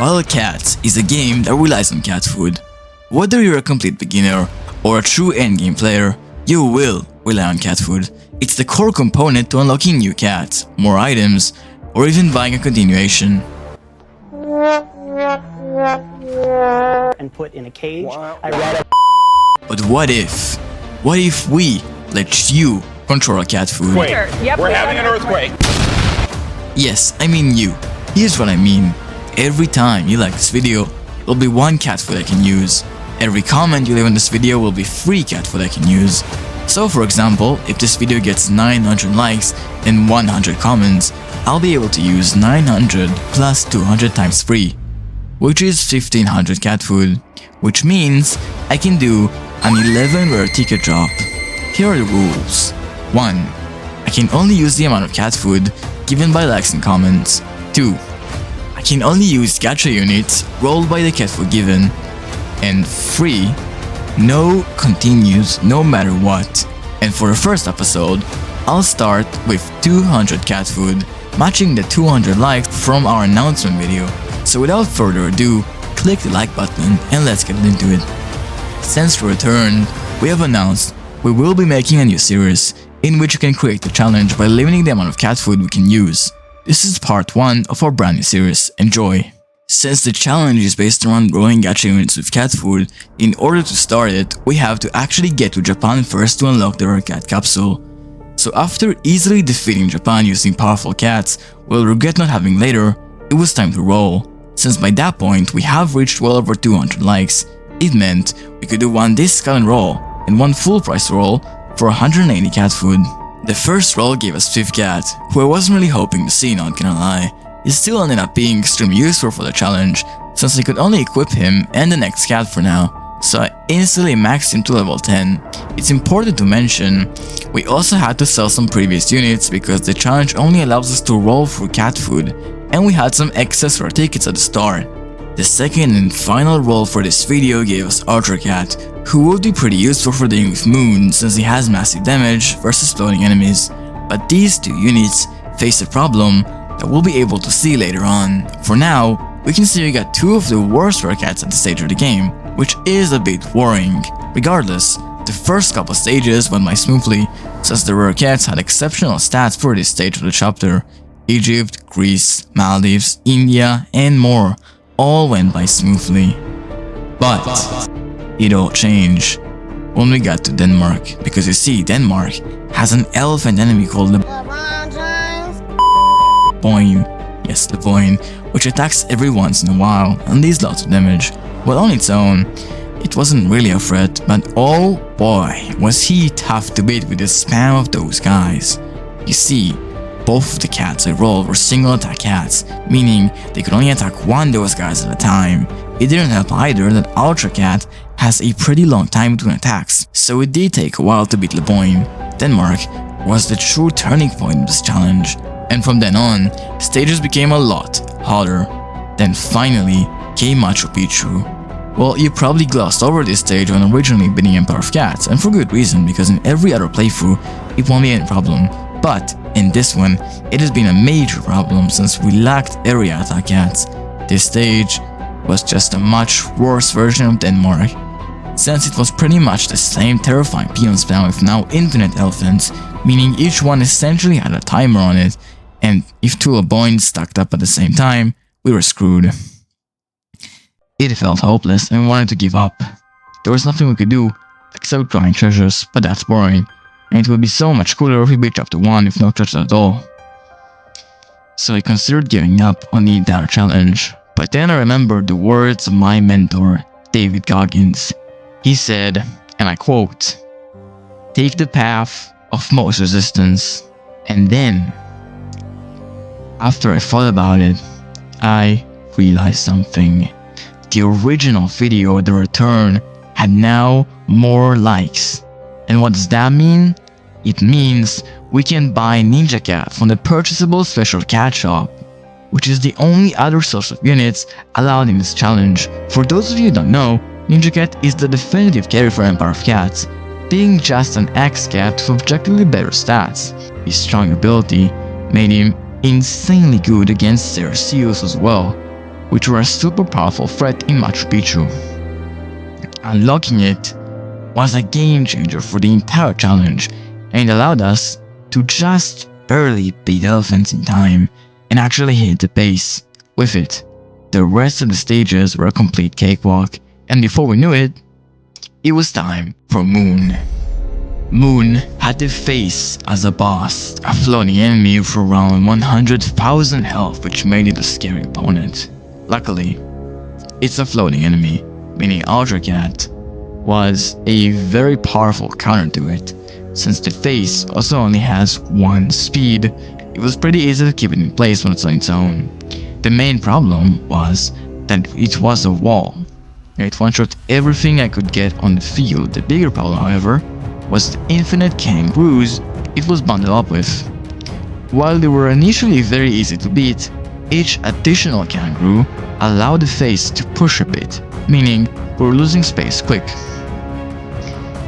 Battle Cats is a game that relies on cat food. Whether you're a complete beginner or a true endgame player, you will rely on cat food. It's the core component to unlocking new cats, more items, or even buying a continuation. And put in a cage. But what if we let you control cat food? Yep, we're having an earthquake. Yes, I mean you. Here's what I mean. Every time you like this video, there'll be one cat food I can use. Every comment you leave on this video will be free cat food I can use. So for example, if this video gets 900 likes and 100 comments, I'll be able to use 900 plus 200 times free, which is 1500 cat food, which means I can do an 11 rare ticket drop. Here are the rules. 1. I can only use the amount of cat food given by likes and comments. 2. I can only use gacha units rolled by the cat food given. And 3. No continues no matter what. And for the first episode, I'll start with 200 cat food, matching the 200 likes from our announcement video. So without further ado, click the like button and let's get into it. Since we returned, we have announced we will be making a new series in which you can create the challenge by limiting the amount of cat food we can use. This is part 1 of our brand new series. Enjoy! Since the challenge is based around growing gacha units with cat food, in order to start it, we have to actually get to Japan first to unlock the rare cat capsule. So after easily defeating Japan using powerful cats we'll regret not having later, it was time to roll. Since by that point we have reached well over 200 likes, it meant we could do one discount roll and one full price roll for 180 cat food. The first roll gave us 5th cat, who I wasn't really hoping to see, not gonna lie. He still ended up being extremely useful for the challenge, since I could only equip him and the next cat for now, so I instantly maxed him to level 10. It's important to mention, we also had to sell some previous units because the challenge only allows us to roll through cat food, and we had some excess rare tickets at the start. The second and final roll for this video gave us Ultra Cat, who would be pretty useful for dealing with Moon since he has massive damage versus floating enemies, but these two units face a problem that we'll be able to see later on. For now, we can see we got 2 of the worst rare cats at the stage of the game, which is a bit worrying. Regardless, the first couple stages went by smoothly, since the rare cats had exceptional stats for this stage of the chapter. Egypt, Greece, Maldives, India, and more all went by smoothly. But it all changed when we got to Denmark, because you see, Denmark has an elephant enemy called the Boin. Yes, the Boin, which attacks every once in a while and deals lots of damage. Well, on its own, it wasn't really a threat, but oh boy, was he tough to beat with the spam of those guys. You see, both of the cats I rolled were single attack cats, meaning they could only attack one of those guys at a time. It didn't help either that Ultra Cat has a pretty long time between attacks, so it did take a while to beat Leboin. Denmark was the true turning point of this challenge, and from then on, stages became a lot harder. Then finally came Machu Picchu. Well, you probably glossed over this stage when originally beating Empire of Cats, and for good reason, because in every other playthrough, it won't be any problem. But in this one, it has been a major problem since we lacked area attack cats. This stage was just a much worse version of Denmark, since it was pretty much the same terrifying peon spam with now infinite elephants, meaning each one essentially had a timer on it, and if 2 Leboins stacked up at the same time, we were screwed. It felt hopeless and we wanted to give up. There was nothing we could do except grind treasures, but that's boring, and it would be so much cooler if we beat chapter 1 with no treasures at all. So I considered giving up on the entire challenge, but then I remembered the words of my mentor, David Goggins. He said, and I quote, "Take the path of most resistance." And then, after I thought about it, I realized something. The original video, The Return, had now more likes. And what does that mean? It means we can buy Ninja Cat from the purchasable special cat shop, which is the only other source of units allowed in this challenge. For those of you who don't know, Ninja Cat is the definitive carry for Empire of Cats, being just an X-Cat with objectively better stats. His strong ability made him insanely good against Cerseus as well. which were a super powerful threat in Machu Picchu. Unlocking it was a game changer for the entire challenge, and it allowed us to just barely beat elephants in time and actually hit the base. With it, the rest of the stages were a complete cakewalk, and before we knew it, it was time for Moon. Moon had the face as a boss, a floating enemy with around 100,000 health, which made it a scary opponent. Luckily, it's a floating enemy, meaning Ultra Cat was a very powerful counter to it. Since the face also only has one speed, it was pretty easy to keep it in place when it's on its own. The main problem was that it was a wall. It one-shot everything I could get on the field. The bigger problem, however, was the infinite kangaroos it was bundled up with. While they were initially very easy to beat, each additional kangaroo allowed the face to push a bit, meaning we were losing space quick.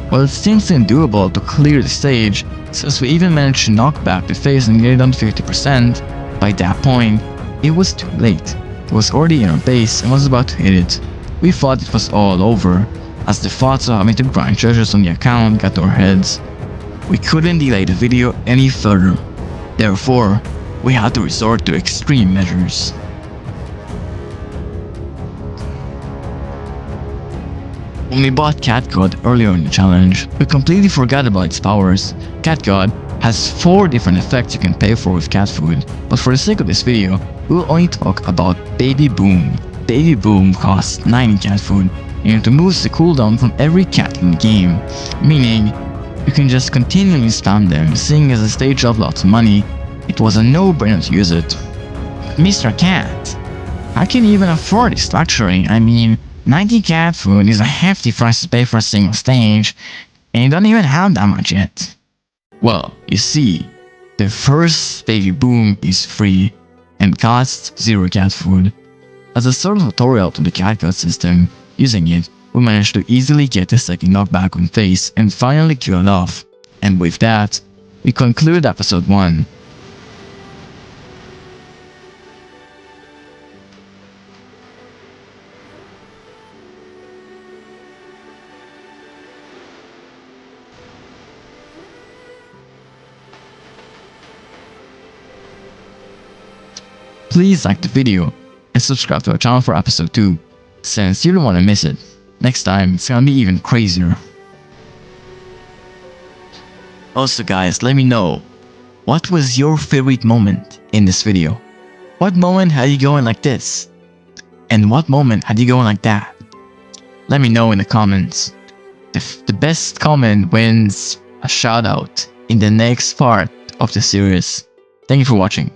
While it seems undoable to clear the stage, since we even managed to knock back the face and get it down to 50%, by that point, it was too late. It was already in our base and was about to hit it. We thought it was all over, as the thoughts of having to grind treasures on the account got to our heads. We couldn't delay the video any further. Therefore, we had to resort to extreme measures. When we bought Cat God earlier in the challenge, we completely forgot about its powers. Cat God has 4 different effects you can pay for with cat food, but for the sake of this video, we will only talk about Baby Boom. Baby Boom costs 90 cat food, and it removes the cooldown from every cat in the game, meaning you can just continually spam them. Seeing as the stage dropped lots of money, it was a no-brainer to use it. Mr. Cat, how can you even afford this luxury? I mean, 90 cat food is a hefty price to pay for a single stage, and you don't even have that much yet. Well, you see, the first Baby Boom is free and costs 0 cat food. As a sort of tutorial to the cat god system, using it, we managed to easily get the second knockback on face and finally kill it off. And with that, we conclude episode 1. Please like the video and subscribe to our channel for episode 2, since you don't want to miss it. Next time, it's gonna be even crazier. Also guys, let me know, what was your favorite moment in this video? What moment had you going like this? And what moment had you going like that? Let me know in the comments. The best comment wins a shout out in the next part of the series. Thank you for watching.